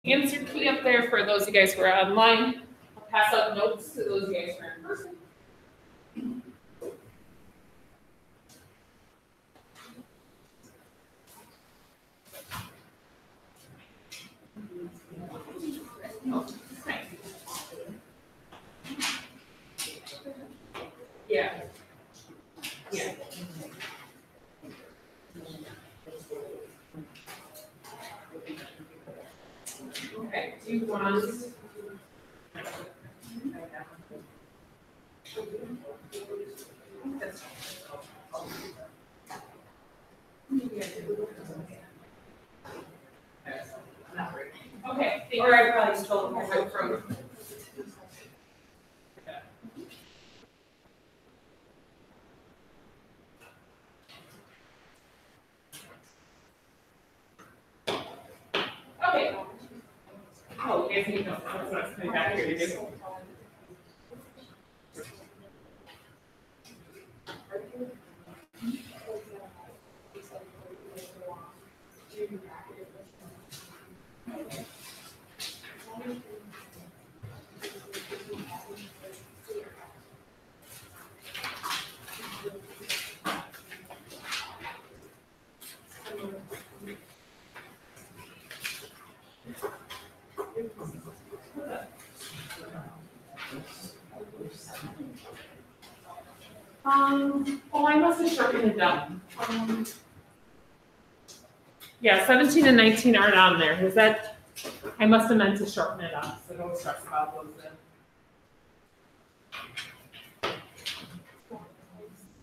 answer key up there for those of you guys who are online. I'll pass out notes to those of you guys who are in person. Yeah. Yeah. Okay, do you want? Okay, or I probably stole my note from. Okay. Oh, yes, you know, that's what I was coming back here to do. Oh, I must have shortened it down. Yeah, 17 and 19 aren't on there. Was that, I must have meant to shorten it up, so don't stress about those then.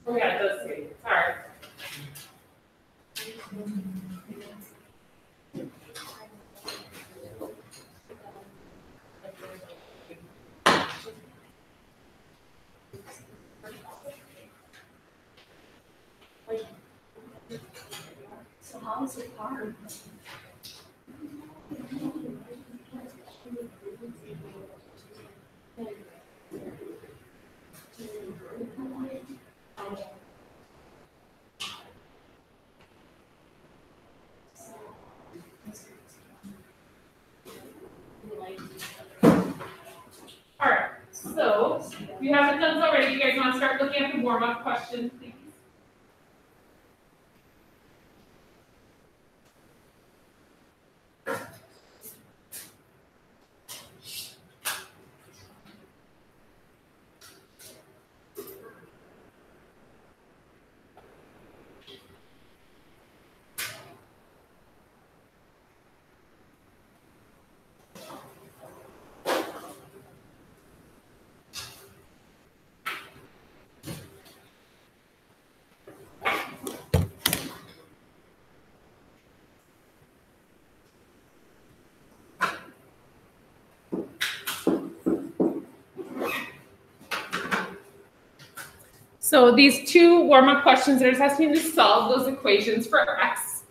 Oh yeah, it does say, sorry. So how is it hard? All right, so if you haven't done so already, you guys want to start looking at the warm-up questions, please? So these two warm-up questions are asking you to solve those equations for x.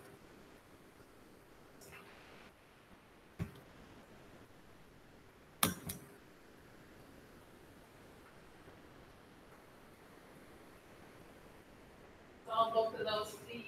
Solve both of those, please.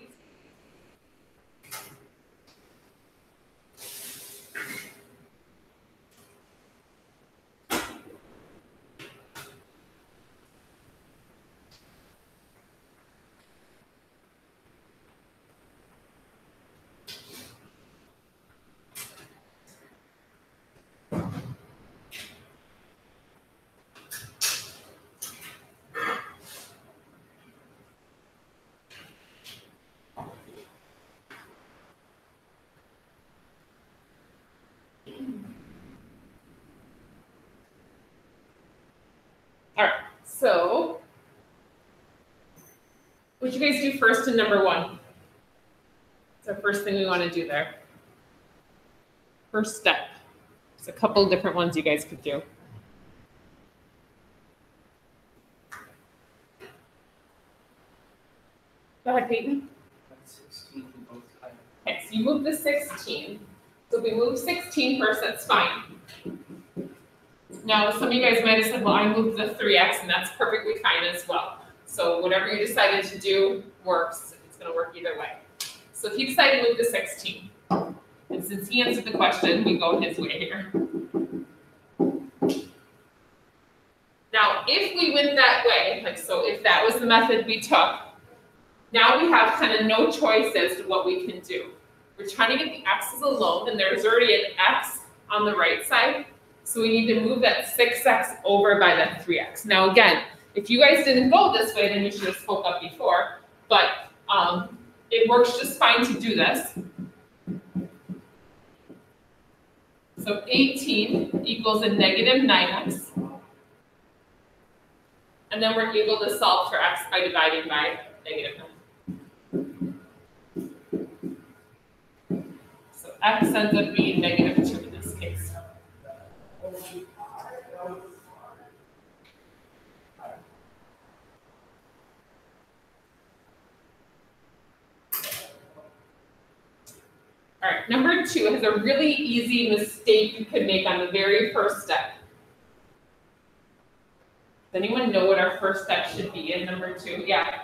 All right, so what you guys do first in number one? It's our first thing we want to do there. First step. There's a couple different ones you guys could do. Go ahead, Peyton. Okay, so you move the 16. So if we move 16 first, that's fine. Now, some of you guys might have said, well, I moved the 3x, and that's perfectly fine as well. So whatever you decided to do works. It's going to work either way. So if you decide to move the 16, And since he answered the question, we go his way here. Now, if we went that way, like so if that was the method we took, now we have kind of no choice as to what we can do. We're trying to get the x's alone, and there's already an x on the right side. So we need to move that 6x over by that 3x. Now again, if you guys didn't go this way, then you should have spoke up before. But it works just fine to do this. So 18 equals a negative 9x. And then we're able to solve for x by dividing by negative 9. So x ends up being negative 2 in this case. All right, number 2 has a really easy mistake you can make on the very first step. Does anyone know what our first step should be in number 2? Yeah.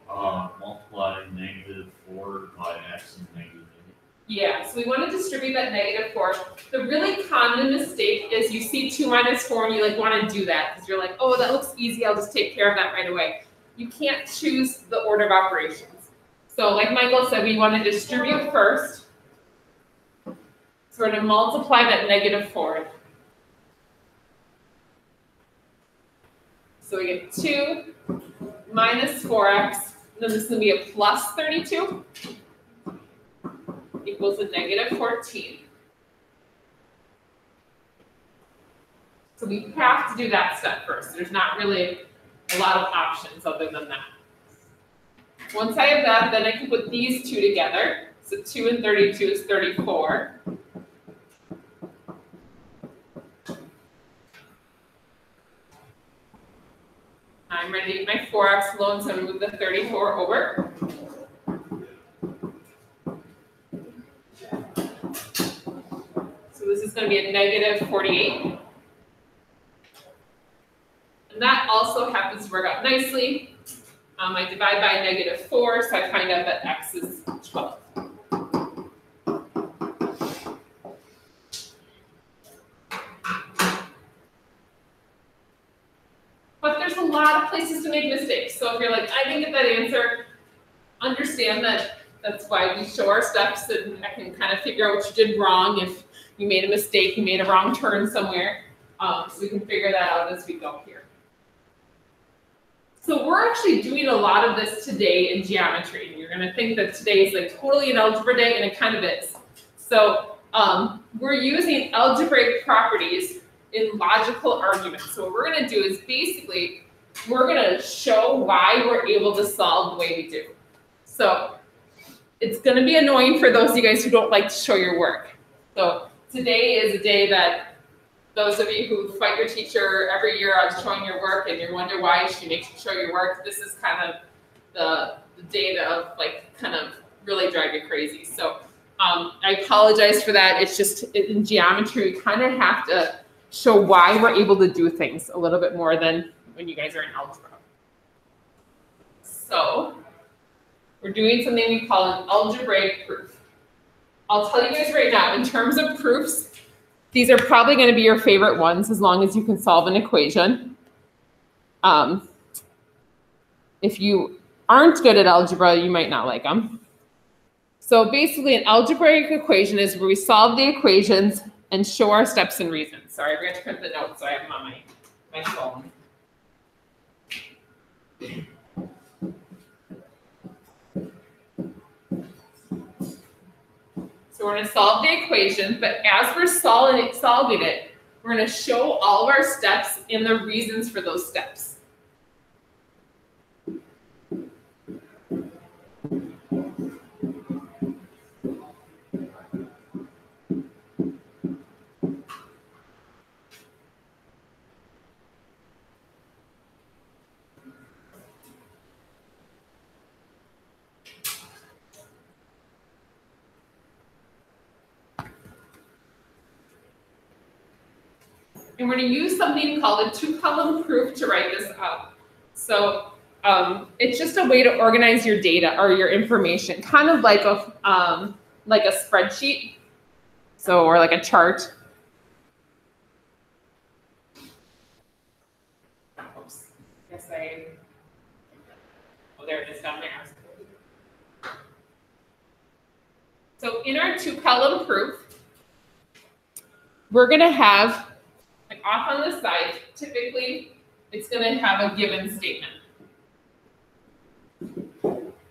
Multiply -4 by x and negative 8. Yeah, so we want to distribute that -4. The really common mistake is you see 2 minus 4 and you like want to do that because you're like, oh, that looks easy, I'll just take care of that right away. You can't choose the order of operations. So like Michael said, we want to distribute first. So we're going to multiply that -4. So we get 2 minus 4x, and then this is going to be a plus 32 equals a negative 14. So we have to do that step first. There's not really a lot of options other than that. Once I have that, then I can put these two together. So 2 and 32 is 34. I'm ready to get my 4x alone, so I'm going to move the 34 over. So this is going to be a negative 48. And that also happens to work out nicely. I divide by -4, so I find out that x is 12. But there's a lot of places to make mistakes. So if you're like, I didn't get that answer, understand that that's why we show our steps, and I can kind of figure out what you did wrong. If you made a mistake, you made a wrong turn somewhere. So we can figure that out as we go here. So we're actually doing a lot of this today in geometry. And you're going to think that today is like totally an algebra day, and it kind of is. So we're using algebraic properties in logical arguments. So what we're going to do is basically, we're going to show why we're able to solve the way we do. So it's going to be annoying for those of you guys who don't like to show your work. So today is a day that those of you who fight your teacher every year on showing your work and you wonder why she makes you show your work, this is kind of the day of like kind of really drive you crazy. So I apologize for that. It's just in geometry, we kind of have to show why we're able to do things a little bit more than when you guys are in algebra. So we're doing something we call an algebraic proof. I'll tell you guys right now, in terms of proofs, these are probably going to be your favorite ones as long as you can solve an equation. If you aren't good at algebra, you might not like them. So basically, an algebraic equation is where we solve the equations and show our steps and reasons. Sorry, I forgot to print the notes, so I have them on my phone. So we're going to solve the equation, but as we're solving it, we're going to show all of our steps and the reasons for those steps. And we're going to use something called a two-column proof to write this out. So it's just a way to organize your data or your information, kind of like a spreadsheet. So, or like a chart. Oops. Guess oh, there it is down there. So in our two-column proof, we're gonna have, like off on the side, typically it's gonna have a given statement.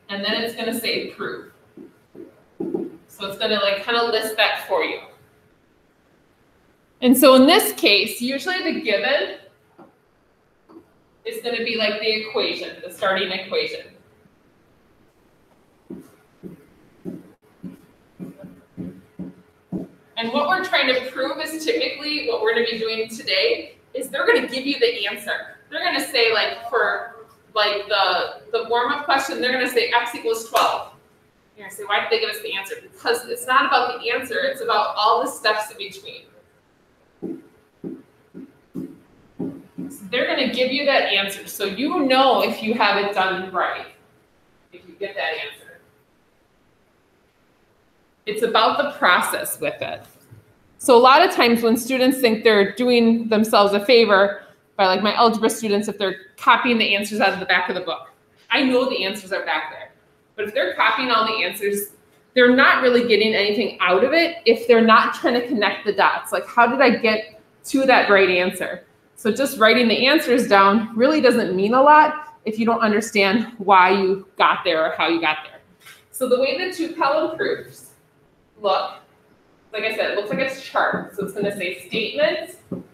And then it's gonna say prove. So it's gonna like kind of list that for you. And so in this case, usually the given is gonna be like the equation, the starting equation. And what we're trying to prove is typically what we're going to be doing today is they're going to give you the answer. They're going to say, like, for like the warm-up question, they're going to say x equals 12. You're going to say, why did they give us the answer? Because it's not about the answer. It's about all the steps in between. So they're going to give you that answer. So you know if you have it done right, if you get that answer. It's about the process with it. So a lot of times when students think they're doing themselves a favor by, like my algebra students, if they're copying the answers out of the back of the book. I know the answers are back there. But if they're copying all the answers, they're not really getting anything out of it if they're not trying to connect the dots. Like, how did I get to that right answer? So just writing the answers down really doesn't mean a lot if you don't understand why you got there or how you got there. So the way the two-column proofs look, like I said, it looks like a chart. So it's going to say statements, and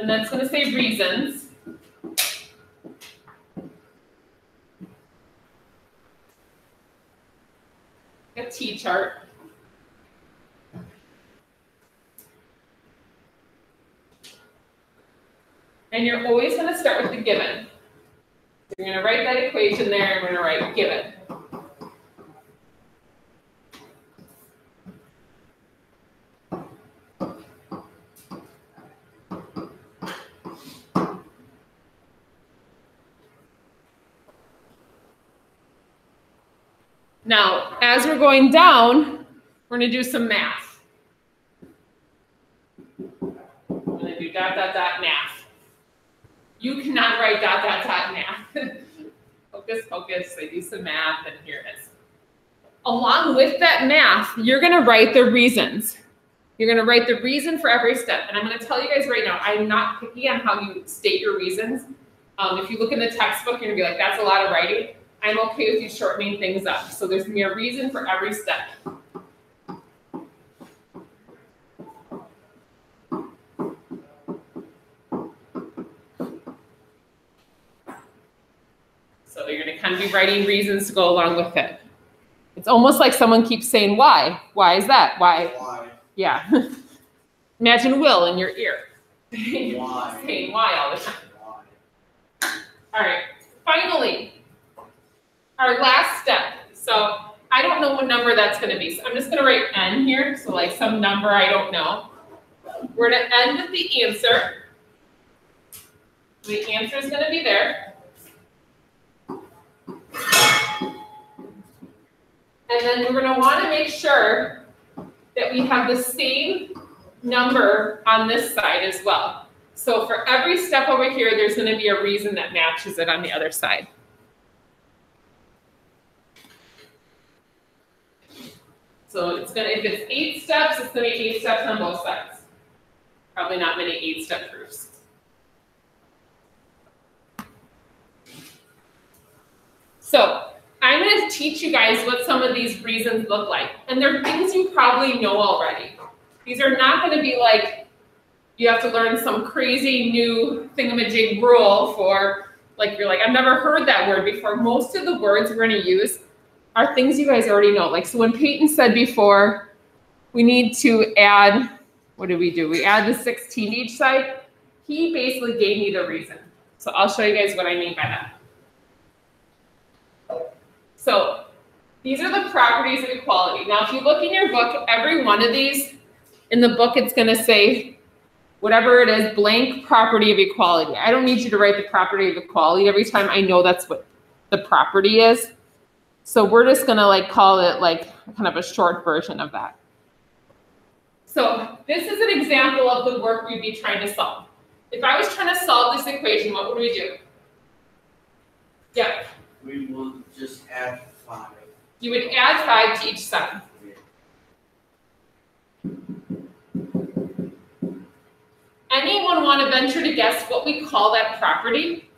then it's going to say reasons. A T-chart. And you're always going to start with the given. So you're going to write that equation there, and we're going to write given. Now, as we're going down, we're going to do some math. We're going to do dot, dot, dot, math. You cannot write dot, dot, dot, math. Focus, focus, I do some math, and here it is. Along with that math, you're going to write the reasons. You're going to write the reason for every step. And I'm going to tell you guys right now, I'm not picky on how you state your reasons. If you look in the textbook, you're going to be like, that's a lot of writing. I'm okay with you shortening things up. So there's going to be a reason for every step. So you're going to kind of be writing reasons to go along with it. It's almost like someone keeps saying, why? Why is that? Why? Why? Yeah. Imagine Will in your ear. Why? Saying why all the time. Why? All right. Finally, our last step. So I don't know what number that's going to be. So I'm just going to write n here. So like some number I don't know. We're going to end with the answer. The answer is going to be there. And then we're going to want to make sure that we have the same number on this side as well. So for every step over here, there's going to be a reason that matches it on the other side. So it's going to, if it's 8 steps, it's going to be 8 steps on both sides. Probably not many 8-step proofs. So I'm going to teach you guys what some of these reasons look like. And they're things you probably know already. These are not going to be like you have to learn some crazy new thingamajig rule for, like, you're like, I've never heard that word before. Most of the words we're going to use are things you guys already know. Like, so when Peyton said before, we need to add, what did we do? We add the 16 to each side. He basically gave me the reason. So I'll show you guys what I mean by that. So these are the properties of equality. Now, if you look in your book, every one of these, in the book, it's going to say, whatever it is, blank property of equality. I don't need you to write the property of equality every time. I know that's what the property is. So we're just gonna like call it like kind of a short version of that. So this is an example of the work we'd be trying to solve. If I was trying to solve this equation, what would we do? Yeah. We will just add 5. You would add 5 to each side. Anyone want to venture to guess what we call that property?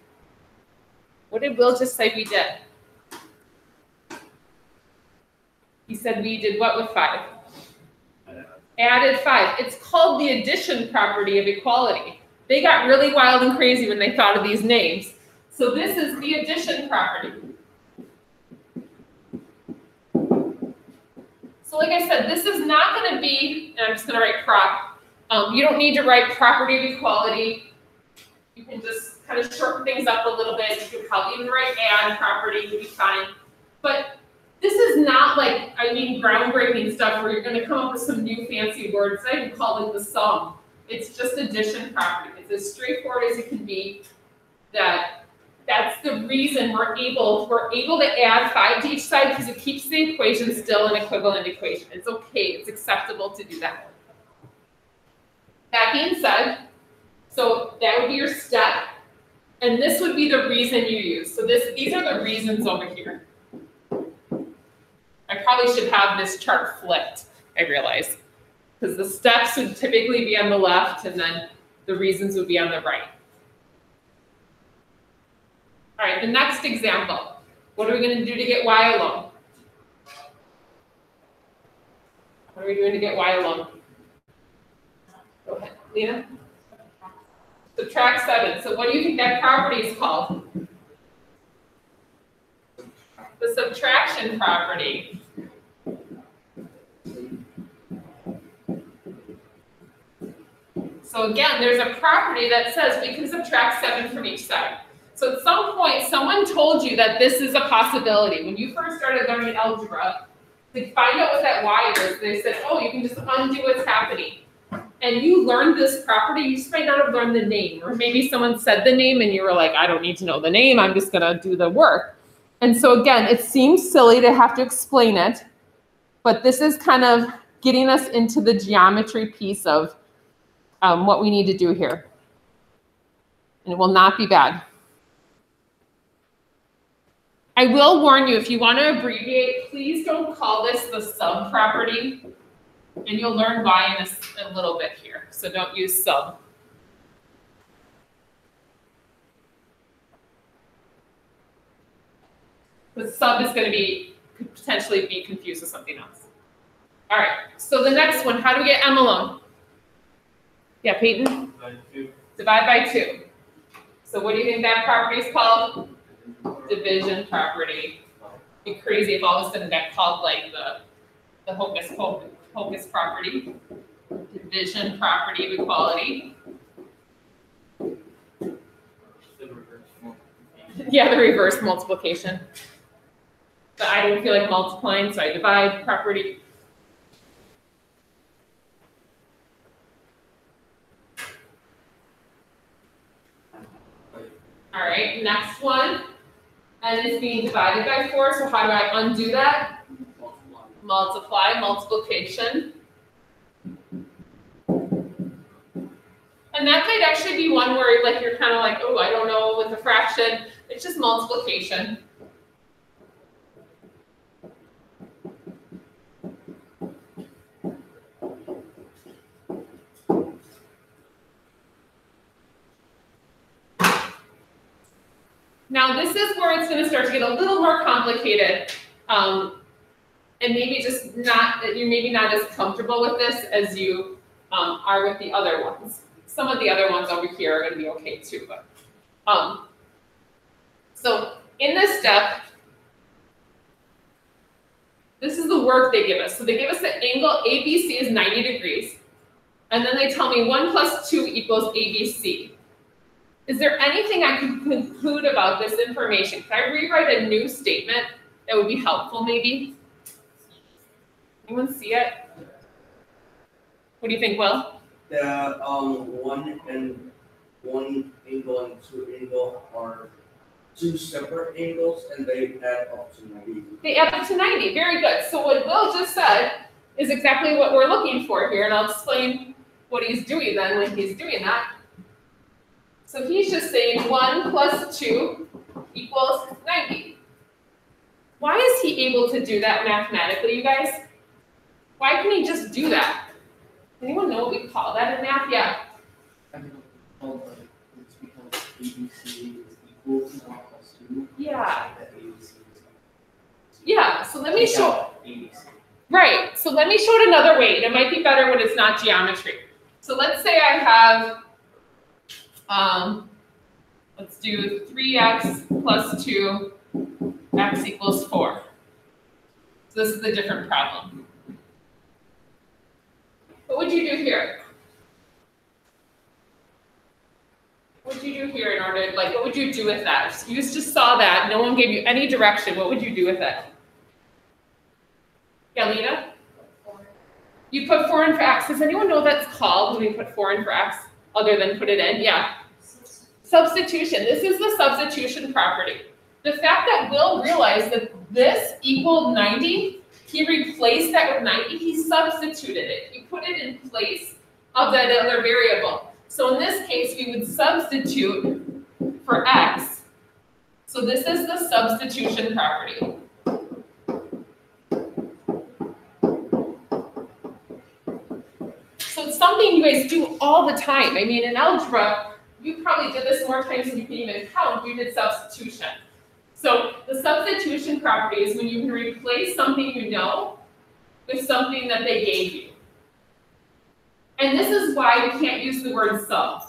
What did Will just say we did? He said we did what with 5? Added 5. It's called the addition property of equality. They got really wild and crazy when they thought of these names. So this is the addition property. So like I said, this is not going to be, and I'm just going to write prop. You don't need to write property of equality. You can just kind of shorten things up a little bit. You could probably even write add property would be fine. But this is not like, I mean, groundbreaking stuff where you're going to come up with some new fancy words. I even call it the sum. It's just addition property. It's as straightforward as it can be. That's the reason we're able to add 5 to each side, because it keeps the equation still an equivalent equation. It's okay. It's acceptable to do that. That being said, so that would be your step, and this would be the reason you use. So these are the reasons over here. I probably should have this chart flipped, I realize, because the steps would typically be on the left, and then the reasons would be on the right. All right, the next example. What are we going to do to get y alone? What are we doing to get y alone? Go ahead, Lena. Subtract 7. So what do you think that property is called? The subtraction property. So again, there's a property that says we can subtract 7 from each side. So at some point, someone told you that this is a possibility. When you first started learning algebra, to find out what that y is, they said, oh, you can just undo what's happening. And you learned this property, you just might not have learned the name. Or maybe someone said the name and you were like, I don't need to know the name, I'm just gonna do the work. And so again, it seems silly to have to explain it, but this is kind of getting us into the geometry piece of what we need to do here. And it will not be bad. I will warn you, if you want to abbreviate, please don't call this the sub property, and you'll learn why in a little bit here. So don't use sub. The sub is going to could potentially be confused with something else. All right, so the next one, how do we get m alone? Yeah, Peyton? Divide 2. Divide by 2. So what do you think that property is called? Division property. It'd be crazy if all of a sudden that called like the hocus property. Division property of equality. Yeah, the reverse multiplication. But I don't feel like multiplying, so I divide property. All right, next one. And it's being divided by 4, so how do I undo that? Multiply, multiplication. And that might actually be one where like you're kind of like, oh, I don't know with a fraction. It's just multiplication. Now this is where it's going to start to get a little more complicated, and maybe just not that you're maybe not as comfortable with this as you are with the other ones. Some of the other ones over here are going to be okay too, but so in this step, this is the work they give us. So they give us the angle ABC is 90 degrees, and then they tell me 1 + 2 = ABC. Is there anything I can conclude about this information? Can I rewrite a new statement that would be helpful, maybe? Anyone see it? What do you think, Will? The 1 angle and 2 angle are two separate angles and they add up to 90. They add up to 90. Very good. So what Will just said is exactly what we're looking for here, and I'll explain what he's doing then when he's doing that. So he's just saying 1 plus 2 equals 90. Why is he able to do that mathematically, you guys? Why can he just do that? Anyone know what we call that in math? Yeah. I don't know, but it's because ABC is equal to 1 plus 2. Yeah. That ABC is Yeah, so let me Take show, out ABC. right, so let me show it another way. It might be better when it's not geometry. So let's say I have, let's do 3x plus 2, x equals 4. So this is a different problem. What would you do here? What would you do here in order, like, what would you do with that? You just saw that, no one gave you any direction. What would you do with it? Yeah, Lena? You put 4 in for x. Does anyone know what that's called when we put 4 in for x, other than put it in? Yeah. Substitution. This is the substitution property. The fact that Will realized that this equaled 90, he replaced that with 90, he substituted it. He put it in place of that other variable. So in this case, we would substitute for x. So this is the substitution property. So it's something you guys do all the time. I mean, in algebra, you probably did this more times than you can even count. You did substitution. So the substitution property is when you can replace something you know with something that they gave you. And this is why we can't use the word sub,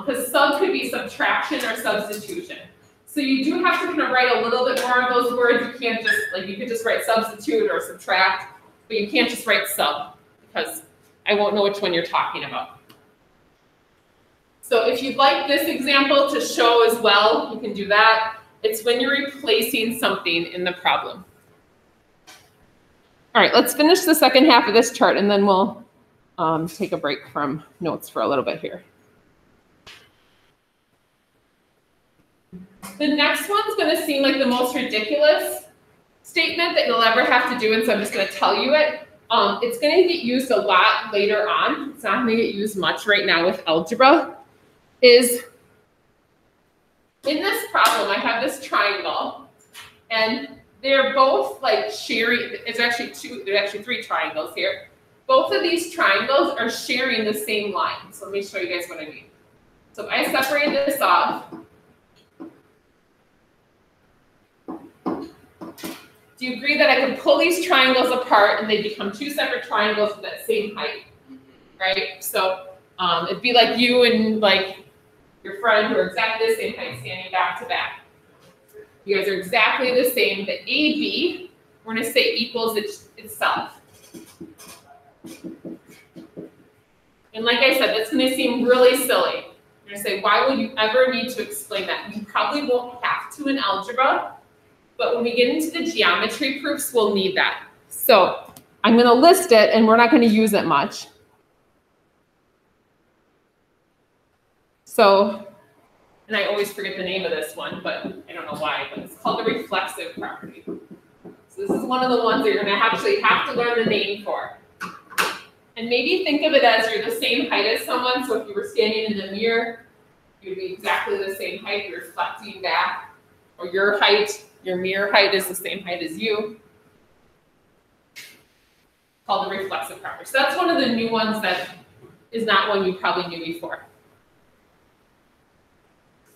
because sub could be subtraction or substitution. So you do have to kind of write a little bit more of those words. You can't just, like, you could just write substitute or subtract, but you can't just write sub, because I won't know which one you're talking about. So if you'd like this example to show as well, you can do that. It's when you're replacing something in the problem. All right, let's finish the second half of this chart, and then we'll take a break from notes for a little bit here. The next one's going to seem like the most ridiculous statement that you'll ever have to do, and so I'm just going to tell you it. It's going to get used a lot later on. It's not going to get used much right now with algebra. Is in this problem, I have this triangle, and they're both like sharing. There's actually 3 triangles here. Both of these triangles are sharing the same line. So let me show you guys what I mean. So if I separate this off, do you agree that I can pull these triangles apart and they become 2 separate triangles with that same height, right? So it'd be like you and like your friend who are exactly the same height standing back to back. You guys are exactly the same. The AB, we're going to say equals itself. And like I said, that's going to seem really silly. You're going to say, why would you ever need to explain that? You probably won't have to in algebra, but when we get into the geometry proofs, we'll need that. So I'm going to list it, and we're not going to use it much. So, and I always forget the name of this one, but I don't know why, but it's called the reflexive property. So this is one of the ones that you're going to actually have to learn the name for. And maybe think of it as you're the same height as someone. So if you were standing in the mirror, you'd be exactly the same height. You're reflecting back. Or your height, your mirror height is the same height as you. Called the reflexive property. So that's one of the new ones that is not one you probably knew before.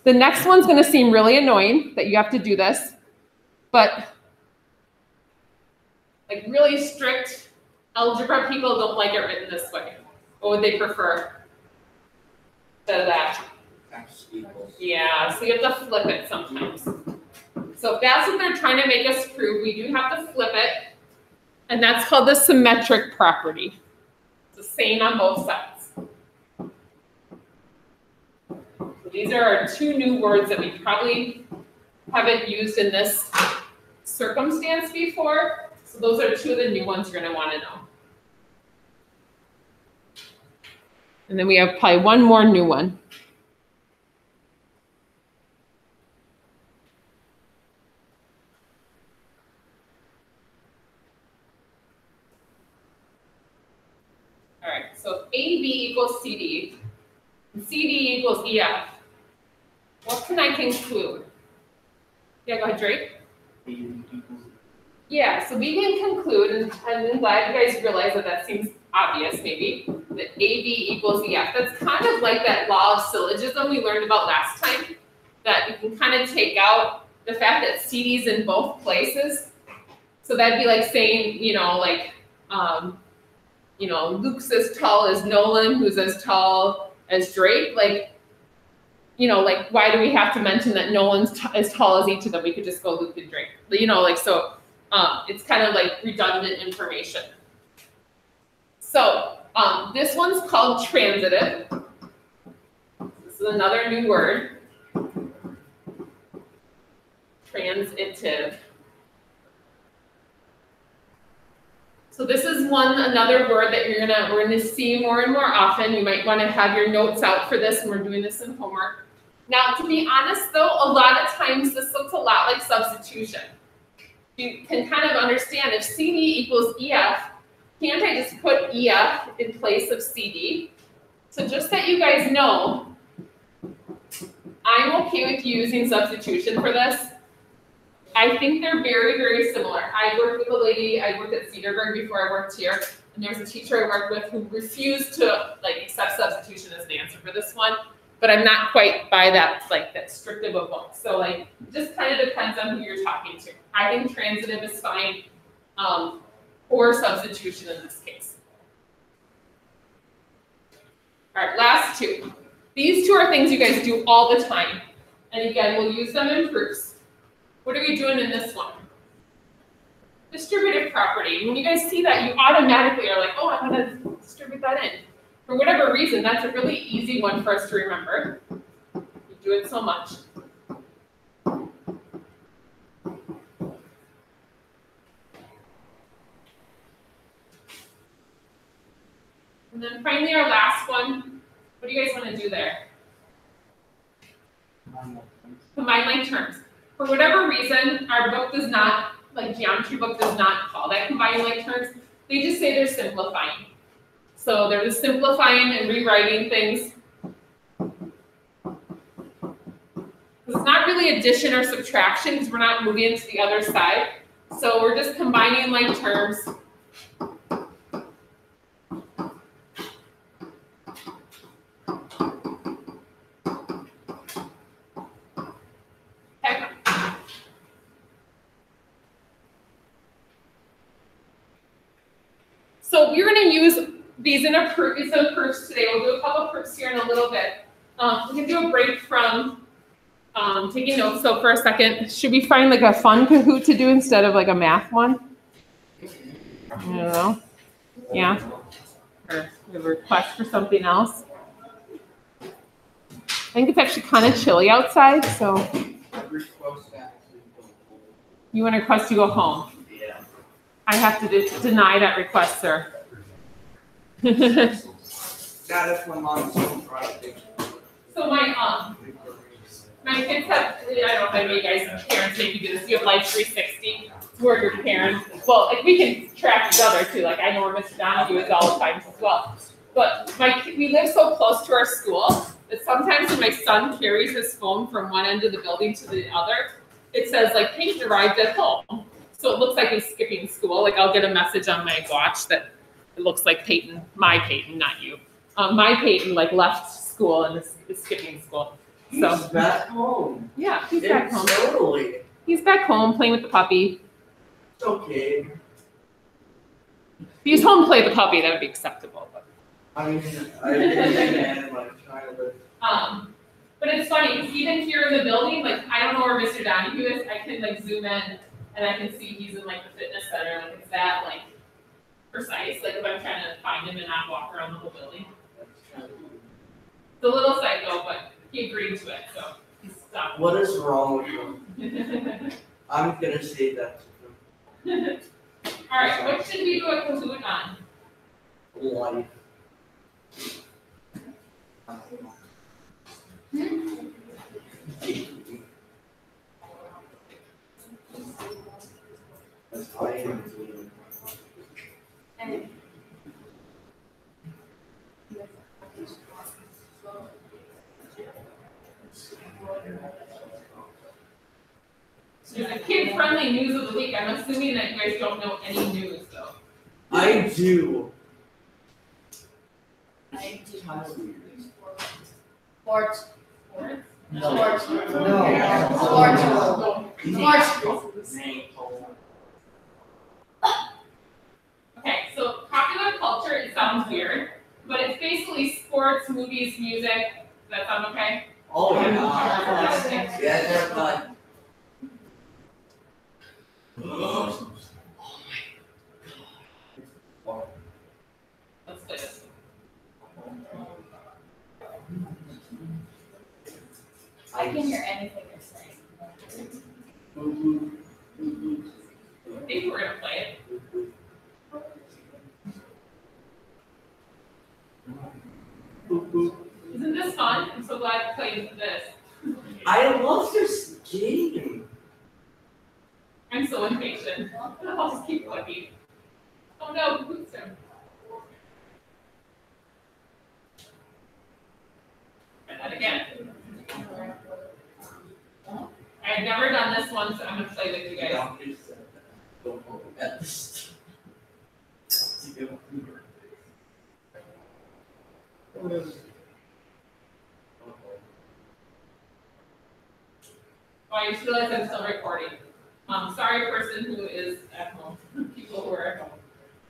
The next one's going to seem really annoying that you have to do this, but like really strict algebra people don't like it written this way. What would they prefer instead of that? X equals. Yeah, so you have to flip it sometimes. So if that's what they're trying to make us prove, we do have to flip it, and that's called the symmetric property. It's the same on both sides. These are our 2 new words that we probably haven't used in this circumstance before. So those are 2 of the new ones you're going to want to know. And then we have probably one more new one. So if AB equals CD, and CD equals EF, what can I conclude? Yeah, go ahead, Drake. Yeah, so we can conclude, and I'm glad you guys realize that that seems obvious maybe, that AB equals EF. That's kind of like that law of syllogism we learned about last time, that you can kind of take out the fact that CD's in both places. So that'd be like saying, Luke's as tall as Nolan, who's as tall as Drake. Why do we have to mention that Nolan's as tall as each of them? We could just go Luke and Drake. It's kind of like redundant information. So this one's called transitive. This is another new word. Transitive. So this is another word that we're gonna see more and more often. You might want to have your notes out for this, and we're doing this in homework. Now, to be honest though, a lot of times this looks a lot like substitution. You can kind of understand if CD equals EF, can't I just put EF in place of CD? So just that you guys know, I'm okay with using substitution for this. I think they're very, very similar. I worked with a lady, I worked at Cedarburg before I worked here, and there's a teacher I worked with who refused to accept substitution as an answer for this one, but I'm not quite by that strict of a book. So just kind of depends on who you're talking to. I think transitive is fine, or substitution in this case. All right, last two. These two are things you guys do all the time. And again, we'll use them in proofs. What are we doing in this one? Distributive property. When you guys see that, you automatically are like, oh, I'm going to distribute that in. For whatever reason, that's a really easy one for us to remember. You do it so much. And then finally, our last one. What do you guys want to do there? Combine like terms. For whatever reason, our book does not, geometry book does not call that combining like terms. They just say they're simplifying. So they're just simplifying and rewriting things. It's not really addition or subtraction because we're not moving into the other side. So we're just combining like terms. So we're going to use these in some proofs today. We'll do a couple proofs here in a little bit. We can do a break from taking notes. So for a second, should we find a fun Kahoot to do instead of a math one? I don't know. Yeah. Or we have a request for something else. I think it's actually kind of chilly outside, so. You want to request to go home? I have to deny that request, sir. That's my mom's Friday. So my kids have, I don't know if you guys parents make you do this. You have Life 360, where your parents, well, we can track each other too. I know where Mr. Donahue is all the time as well. But we live so close to our school that sometimes when my son carries his phone from one end of the building to the other, it says Peyton arrived at home. So it looks like he's skipping school. I'll get a message on my watch that it looks like Peyton, my Peyton, not you. My Peyton left school and is skipping school. So he's back home. Yeah, he's back home. Totally. He's back home playing with the puppy. It's okay. If he's home play with the puppy, that would be acceptable. But. I mean, I'm trying to. But it's funny because even here in the building, I don't know where Mr. Donahue is. I can zoom in. And I can see he's in the fitness center. It's that precise. If I'm trying to find him and not walk around the whole building. It's a little psycho, but he agreed to it, so he's stopped. What is wrong with him? I'm gonna say that to him. All right, what should we do a Kahoot on? Life. There's a kid-friendly news of the week. I'm assuming that you guys don't know any news, though. I do. I do. Sports. Sports? Sports. No. Sports. Okay, so popular culture, it sounds weird, but it's basically sports, movies, music. Does that sound okay? Oh, yeah. Yeah, they're fun. Let's play this. I can hear anything you're saying. I think we're gonna play it. Isn't this fun? I'm so glad to play this. I love this game. I'm so impatient. I'll just keep looking. Oh no, boots him. Try that again. I've never done this one, so I'm gonna play with you guys. Doctor said that. Don't look at this. Oh, I just realized I'm still recording. Sorry, person who is at home. People who are at home.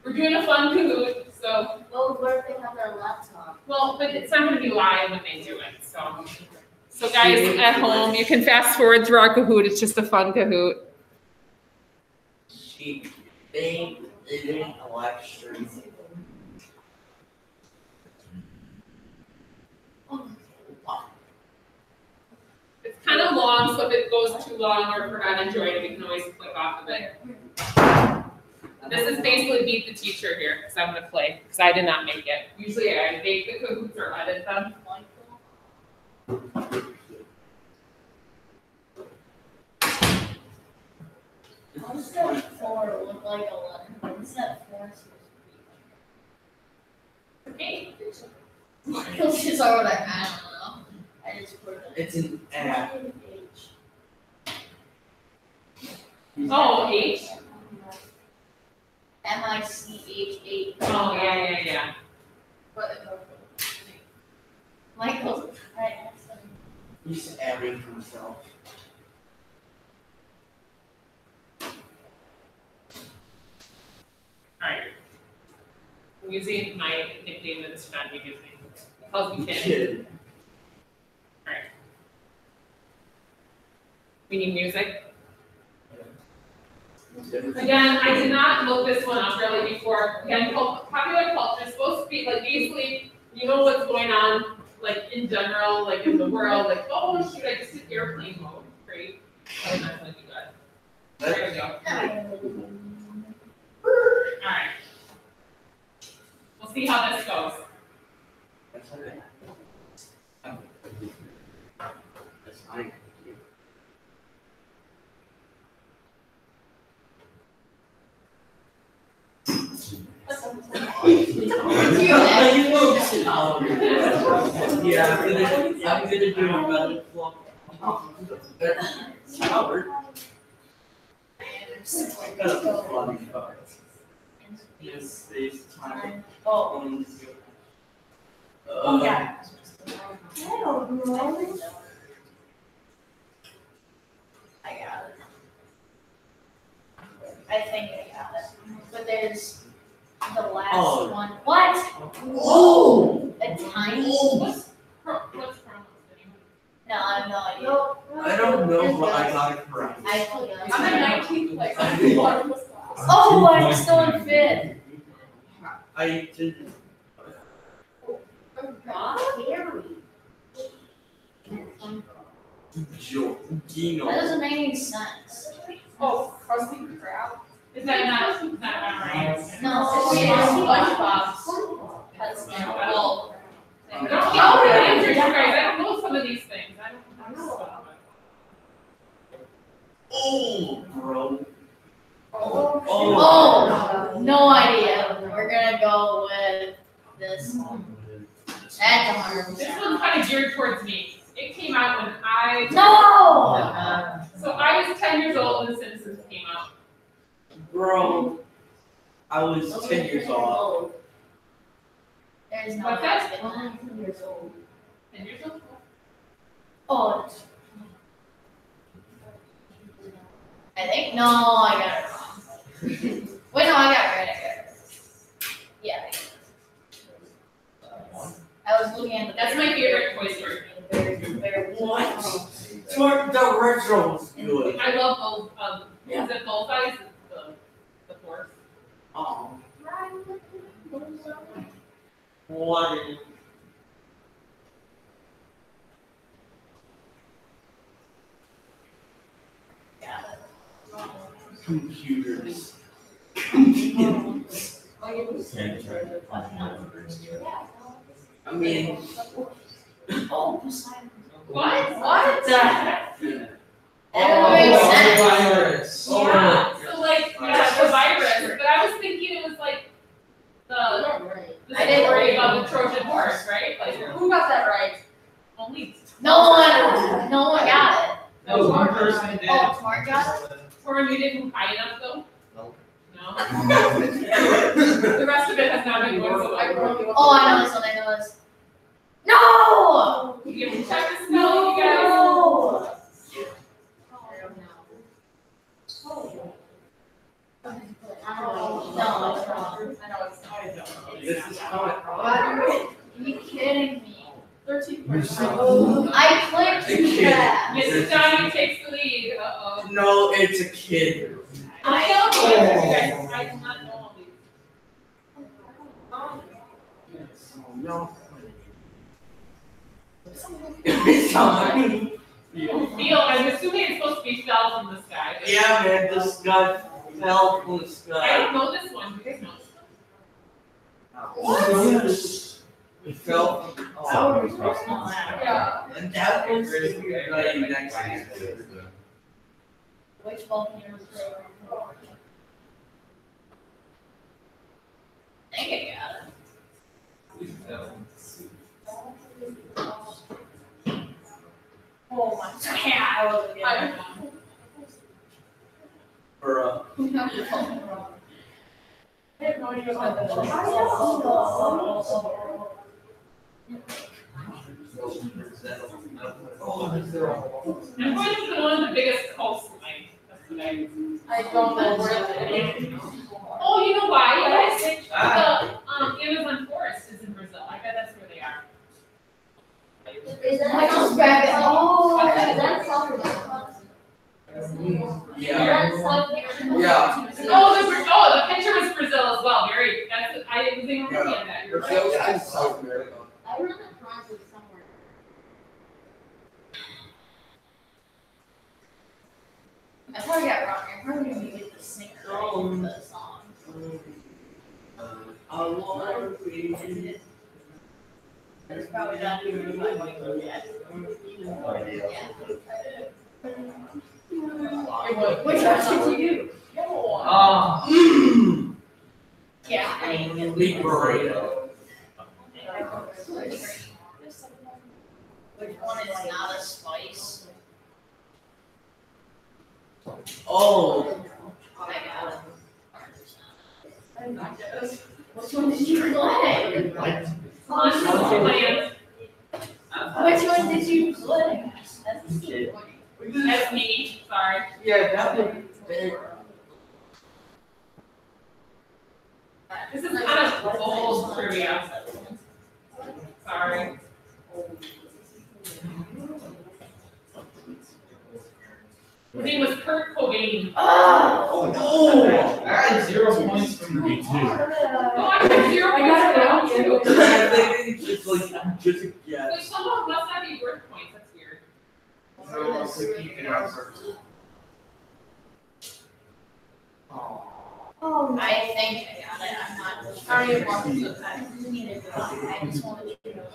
We're doing a fun Kahoot, so Well, what if they have their laptop? well, but it's not going to be live when they do it. So guys at home, you can fast forward through our Kahoot. It's just a fun Kahoot. They didn't live stream. It's kind of long, so if it goes too long or if we're not enjoying it, we can always click off of it. This is basically beat the teacher here, because I'm going to play, because I did not make it. Usually I make the Kahoots or edit them. How does that 4 look like 11? What is that 4 supposed Okay. to be? Just or whatever, I don't know. I just put it. It's an app. Oh, H? MICH8. Oh, yeah. Michael, I asked him. He's adding himself. Alright. I'm using my nickname that Shadi gives me. He calls me Kid. Kid. Alright. We need music. Again, I did not look this one up really before. Again, popular culture is supposed to be like basically, you know what's going on, like in general, like in the world, like, oh shoot, I just did airplane mode. Great. Oh, that's gonna be good. There we go. Alright. We'll see how this goes. That's okay. That's fine. Yeah, I'm gonna do a better flop. Howard. Got a funny card. Yes, there's time. Oh. Yeah. I don't know. I got it. I think I got it. But there's the last one. What? Oh! A tiny? What's Chronos anyway? No, I have no idea. I don't know, but I got it correct. I forgot. I'm at 19th place. Oh, I'm still in 5th. I didn't. Gino. That doesn't make any sense. Oh, Krusty Krab. Is that not right? No, It's SpongeBob. That's well. I don't know the answers, you guys. I don't know some of these things. I don't know. Oh, bro. Oh, no idea. We're gonna go with this. That's 100%. This one's kind of geared towards me. It came out when I. No! So I was 10 years old when The Simpsons came out. Bro, I was 10 years old. There's no. What's that? 10 years old. 10 years old? Oh. I think, no, I got it wrong. Wait, no, I got it right. Yeah. I was looking at the. That's my favorite Toy Story. What? The original was good. I love both. Is it both eyes? The fourth. Oh. What? Computers. I mean, Oh, Poseidon. What? What? oh, makes the sense. virus. Yeah. So like, yeah, the virus. But I was thinking it was like the I didn't story about the Trojan horse, right? Like Who got that right? only No one got it. That was one person did. Oh, Smart got it? Torn, you didn't high enough though? No. No? The rest of it has not been going so well. Oh, I know this one, I know this. No! You can check the smell, you guys. No, it's wrong. I know it's not. This is how it Are you kidding me? 13%. I clicked that. Mrs. Johnny takes the lead. Uh-oh. No, it's a kid. I don't know. You guys, I do not know all these. No. Sorry. Feel, I'm assuming it's supposed to be fell from the sky. Yeah, man, this guy fell from the I sky. don't know this one. You guys know this What? It fell from Yeah. and that was right next to it. Which volcano was it? I think I got it. Oh my, yeah, I wasn't getting it. Bruh. I have no idea what that is. I'm going to put one of the biggest coastlines. That's what I don't know where it is. Oh, you know why, you guys? The Amazon forest is in Brazil. I bet that's where they are. Is that like a rabbit? Oh, that's soccer. Yeah. Yeah. Oh, the picture was Brazil as well. Very. That's. I didn't think of that. You're Brazil right. is South America. I remember France was somewhere. I probably got it wrong. I probably didn't get the singer of the song. I wanna be. It's probably not even my Michael yet. Which one did you do? Yeah, I mean, Liberator. which one is not a spice? Oh, I got it. Which one did you play? Land. Which one did you play? That's the key point. That's me. Sorry. yeah, that would be. This is kind of old trivia. Sorry. His name was Kurt Cobain. Oh! I had 0 points from Me too. Oh, I got 0 I got it points. I think it's just like just a guess. But somehow must not be worth points. That's weird. So I'll keep it out first. Oh, I think I got it. I'm not. Sorry, Mark. I needed to. I just wanted to know.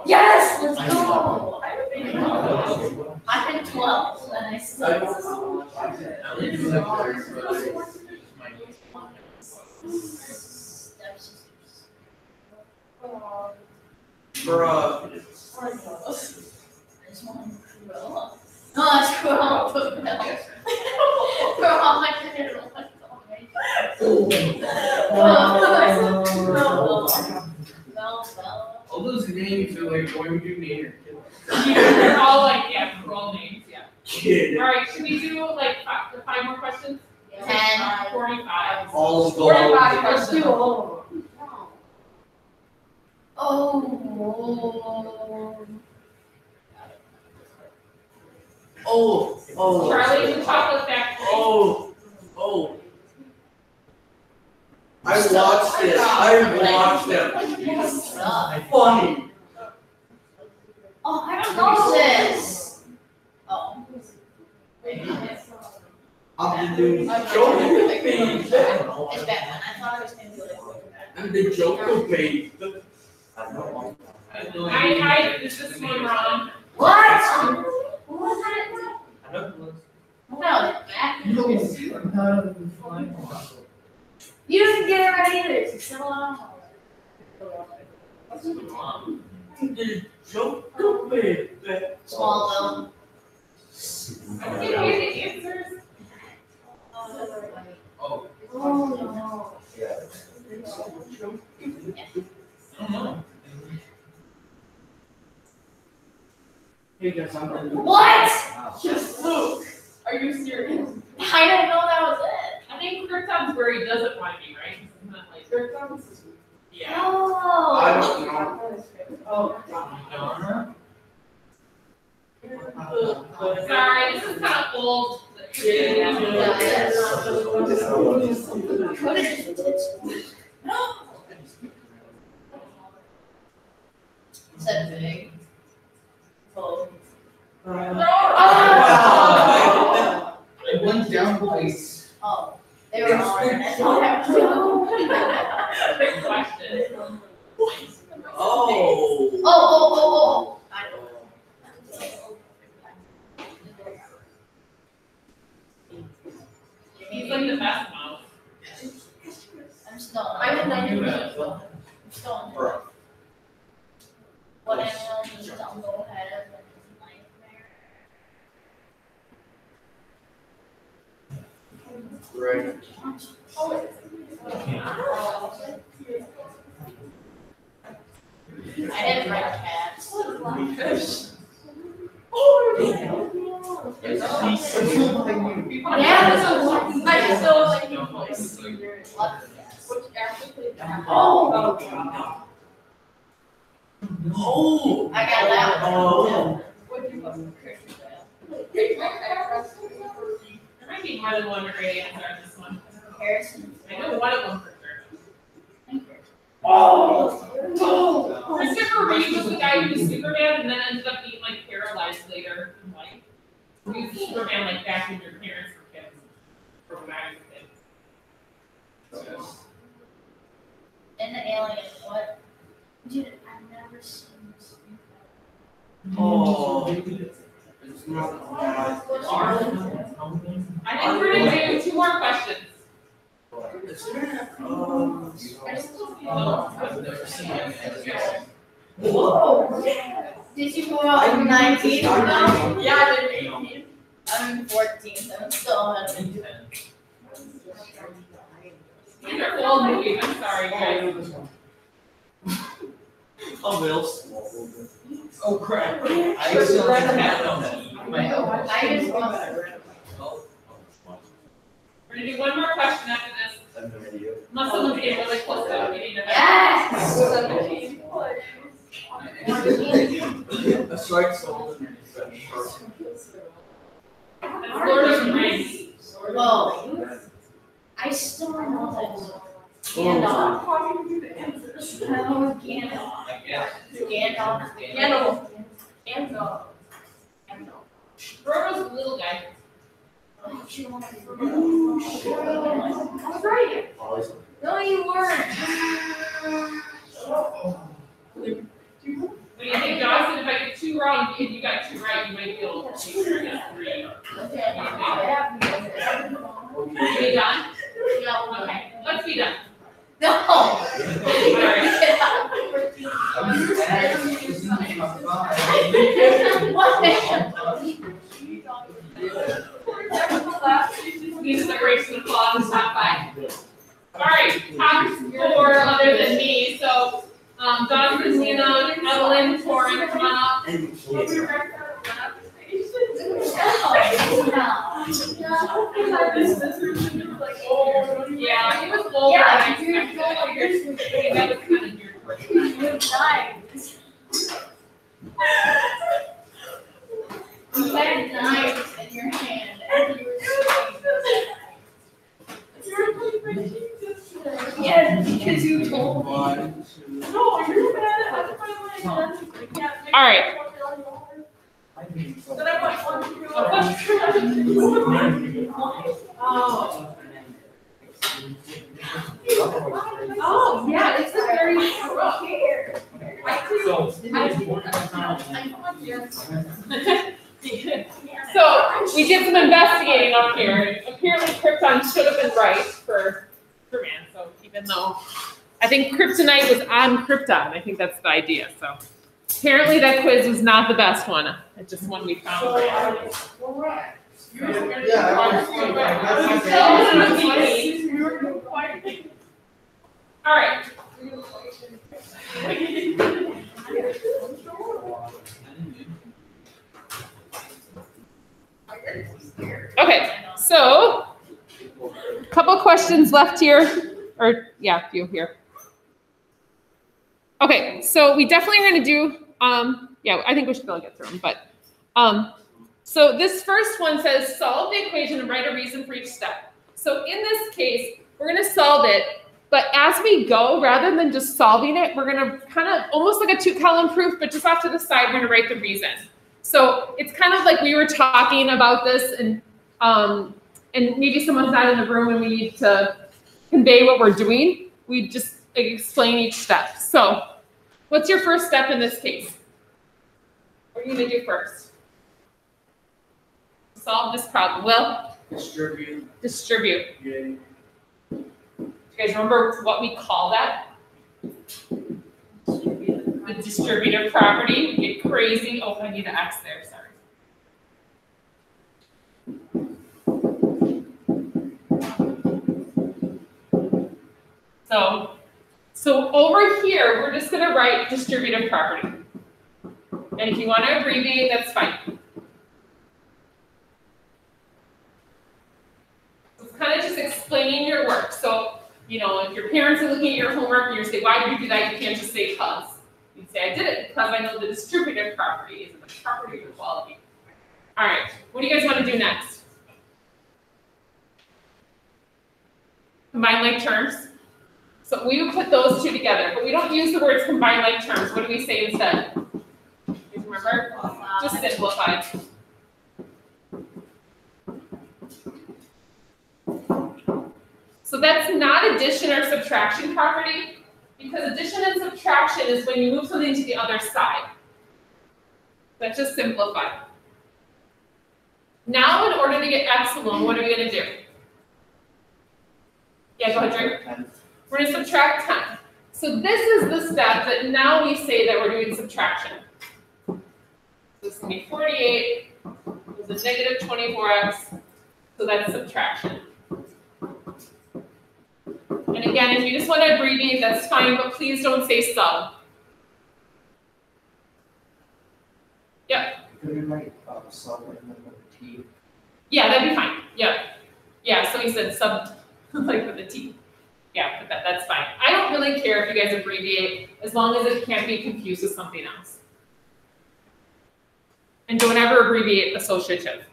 Yes, let's go. I'm in 12 and I still. Steps Bruh. This one, Cruella. No, that's Cruella de Vil. Cruella, my All those names are like, what would you name your kid? They're all like, yeah, cruel names, yeah. Kid. Alright, should we do like five more questions? 10. 45. All of 45 Let's do questions. all of them. Oh. Oh. Charlie, the chocolate factory. Oh. I watched it. Funny. Oh, I don't know this. Oh. I'm the new Joker baby. It's Batman. I thought it was gonna be like. I'm the Joker baby. Is this one wrong? What? What was that? I know who was. No, Batman. No, I'm not even flying. You didn't get it right either. So settle down. I'm the Joker baby. Swallow. I think we have the answers. Oh. Oh no. Hey guys, I'm gonna. What? Just Luke. Are you serious? I didn't know that was it. I think Krypton's where he doesn't want to be, right? Isn't that like Krypton's? Yeah. Oh. I don't know. Sorry, this is kind of old. Said big. Oh. It went down twice. Oh. They were on it. Big question. Oh. I know. He's like the best mouse. I'm still on. I'm in 90%. I'm still on. What animal does Dumbo have in his nightmare? Right. I didn't write cats. Yeah, that's a lot. I still like the voice. Lucky cats. Which actually. Oh. I got that one. Oh. What do you want? There might be more than one great answer on this one. Harrison. I know one of them for sure. Oh. Christopher Reeve was the guy who was Superman and then ended up being like paralyzed later in life. He was Superman like back when your parents were kids. Or when I was a kid. And the alien, what? Dude, I've never seen this. Oh. It's not bad. I think we're gonna do 2 more questions. I've never seen it. Whoa. Did you go out in 19? No? Yeah, I did 18. I'm in 14th. I'm still ahead of you. These are old movies, I'm sorry guys. Oh, Will. Oh crap. I still have that on my I just want to. We're gonna do 1 more question after this. Unless someone's getting really close to the meeting. Yes! 17. A strike sold. Lord of the Rings. Whoa. I still don't know this. Gandalf. How do you do the answers? Gandalf. Frodo's the little guy. I was right. No, you weren't. What do you think, Johnson? If I get 2 wrong and you got 2 right, you might be able to take care of 3. Okay. Are we done? Okay, let's be done. No. All right. Dawson, Nina, Evelyn, Corin, come on up. And We'll be yeah. right back at the station. This room's gonna be like, oh. Yeah, it was older. Yeah, than I you're expected. I figured that was kind of weird. You had knives in your hand and you were Yes, because you told me. One, two. No, you're bad. I don't know why. Yeah. All right. I think so. Then I went one, two, Oh. Oh. Oh, yeah, it's a very rough. So we did some investigating up here. Apparently Krypton should have been right for Superman. So even though I think Kryptonite was on Krypton, I think that's the idea. So apparently that quiz was not the best one. It's just one we found. All right. Okay, so a couple questions left here, or yeah, a few here. Okay, so we definitely are going to do, yeah, I think we should be able to get through them, but, so this first one says solve the equation and write a reason for each step. So in this case, we're going to solve it, but as we go, rather than just solving it, we're going to kind of almost like a 2-column proof, but just off to the side, we're going to write the reason. So it's kind of like we were talking about this, and maybe someone's not in the room and we need to convey what we're doing. We just explain each step. So what's your first step in this case? What are you going to do first? Solve this problem. Will? Distribute. Distribute. Yeah. Do you guys remember what we call that? The distributive property. We get crazy. Oh, I need an X there, sorry. So over here, we're just going to write distributive property. And if you want to abbreviate, that's fine. It's kind of just explaining your work. So, you know, if your parents are looking at your homework and you say, why did you do that? You can't just say cause. You'd say, I did it because I know the distributive property is the property of equality. All right, what do you guys want to do next? Combine like terms. So we would put those two together, but we don't use the words combine like terms. What do we say instead? You remember? Just simplify. So that's not addition or subtraction property, because addition and subtraction is when you move something to the other side. Let's just simplify. Now, in order to get epsilon, what are we going to do? Yeah, go ahead, Drew. We're going to subtract 10. So this is the step that now we say that we're doing subtraction. So this is going to be 48, there's a negative 24x, so that's subtraction. And again, if you just want to abbreviate, that's fine, but please don't say sub. Yep. Could we write sub and then the T? Yeah, that'd be fine. Yep. Yeah, so he said sub, like with a T. Yeah, but that's fine. I don't really care if you guys abbreviate, as long as it can't be confused with something else. And don't ever abbreviate associative.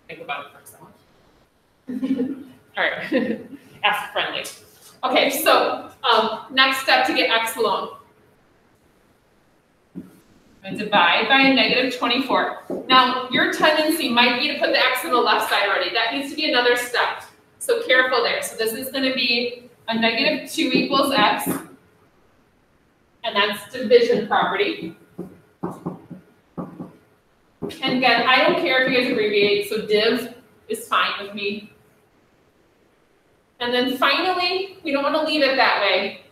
Think about it for a second. All right, ask friendly. Okay, so next step to get epsilon. And divide by a negative 24. Now, your tendency might be to put the x on the left side already. That needs to be another step. So careful there. So this is going to be a negative 2 equals x. And that's division property. And again, I don't care if you guys abbreviate, so div is fine with me. And then finally, we don't want to leave it that way.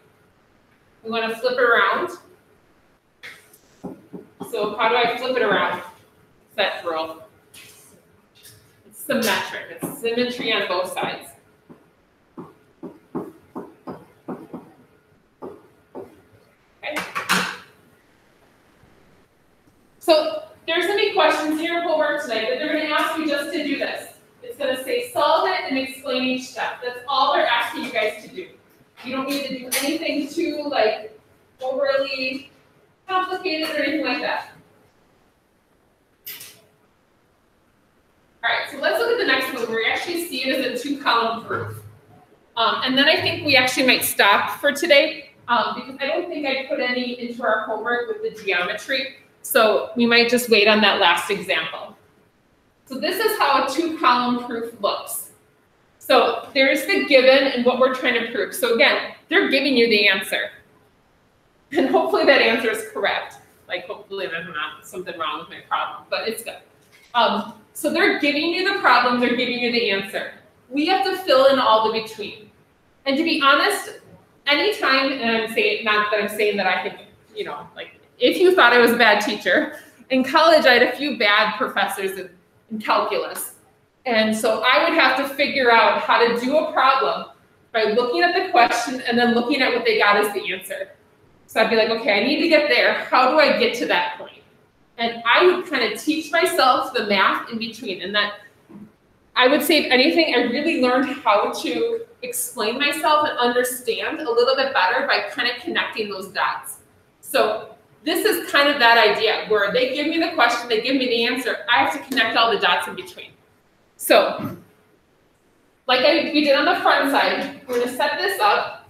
We want to flip it around. So how do I flip it around? It's that rule. It's symmetric. It's symmetry on both sides. Okay. too like overly complicated or anything like that. All right, so let's look at the next one where we actually see it as a 2-column proof. And then I think we actually might stop for today because I don't think I put any into our homework with the geometry. So we might just wait on that last example. So this is how a 2-column proof looks. So there's the given and what we're trying to prove. So again, they're giving you the answer. And hopefully that answer is correct. Like hopefully there's not something wrong with my problem, but it's good. So they're giving you the problem, they're giving you the answer. We have to fill in all the between. And to be honest, anytime, and I'm saying, not that I'm saying that I think, you know, like if you thought I was a bad teacher, in college I had a few bad professors in calculus. And so I would have to figure out how to do a problem by looking at the question and then looking at what they got as the answer. So I'd be like, okay, I need to get there. How do I get to that point? And I would kind of teach myself the math in between. And that I would say, if anything, I really learned how to explain myself and understand a little bit better by kind of connecting those dots. So this is kind of that idea where they give me the question, they give me the answer. I have to connect all the dots in between. So like we did on the front side, we're going to set this up.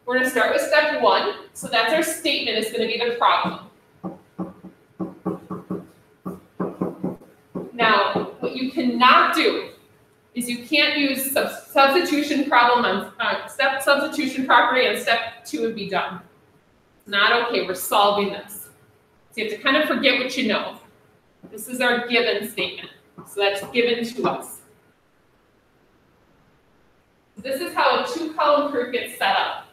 We're going to start with step 1. So that's our statement, is going to be the problem. Now, what you cannot do is you can't use substitution problem on step substitution property on step 2 and be done. Not okay, we're solving this. So you have to kind of forget what you know. This is our given statement. So that's given to us. This is how a 2-column proof gets set up.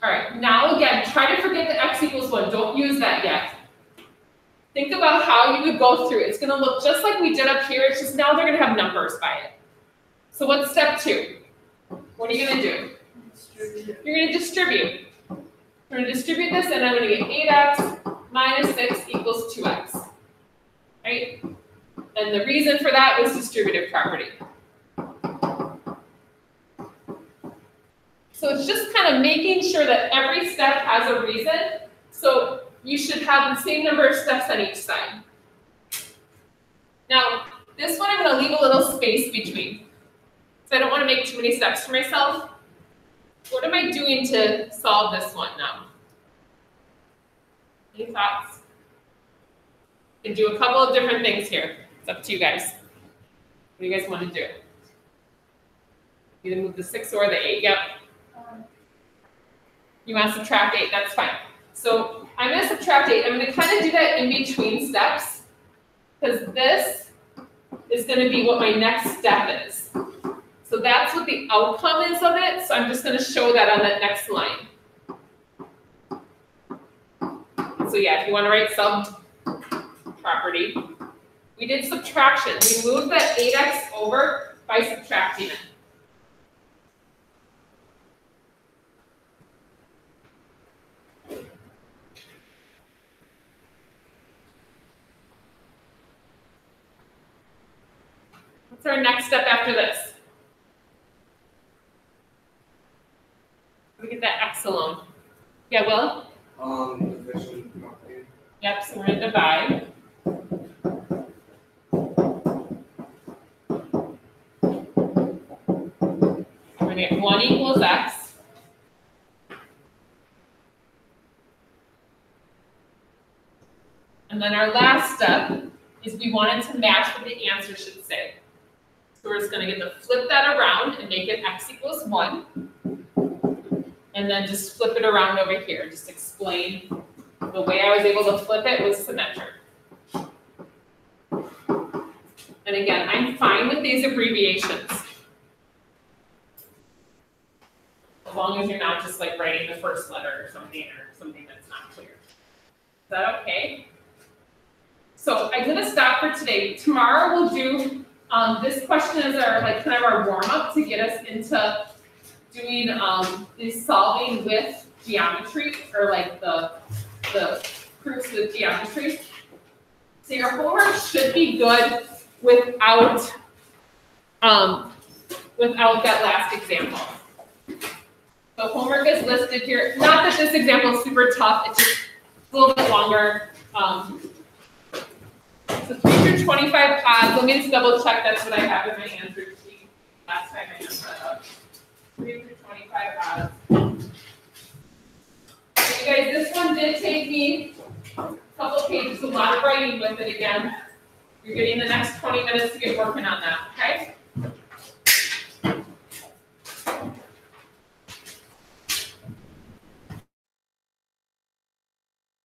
All right, now again, try to forget the x equals 1. Don't use that yet. Think about how you would go through it. It's going to look just like we did up here. It's just now they're going to have numbers by it. So what's step 2? What are you going to do? You're going to distribute. We're going to distribute this, and I'm going to get 8x minus 6 equals 2x. Right? And the reason for that was distributive property. So it's just kind of making sure that every step has a reason. So you should have the same number of steps on each side. Now, this one I'm going to leave a little space between. So I don't want to make too many steps for myself. What am I doing to solve this one now? Any thoughts? You can do a couple of different things here. It's up to you guys. What do you guys want to do? Either move the 6 or the 8. Yep. You want to subtract 8, that's fine. So I'm going to subtract 8. I'm going to kind of do that in between steps because this is going to be what my next step is. So that's what the outcome is of it. So I'm just going to show that on that next line. So yeah, if you want to write sub property, we did subtraction. We moved that 8x over by subtracting it. What's our next step after this? We get that x alone. Yeah, Will? Division property. Yep, so we're going to divide. We're going to get 1 equals x. And then our last step is we want it to match what the answer should say. So we're just going to get to flip that around and make it x equals 1. And then just flip it around over here. Just explain the way I was able to flip it was symmetric. And again, I'm fine with these abbreviations. As long as you're not just like writing the first letter or something that's not clear. Is that okay? So I'm going to stop for today. Tomorrow we'll do this question as our like kind of our warm up to get us into doing is solving with geometry or like the proofs with geometry. So your homework should be good without without that last example. So homework is listed here. Not that this example is super tough, it's just a little bit longer. So 325 pods, let me just double check that's what I have in my answer sheet. Last time I answered that. 325 pods. Okay guys, this one did take me a couple pages, a lot of writing with it again. You're getting the next 20 minutes to get working on that, okay?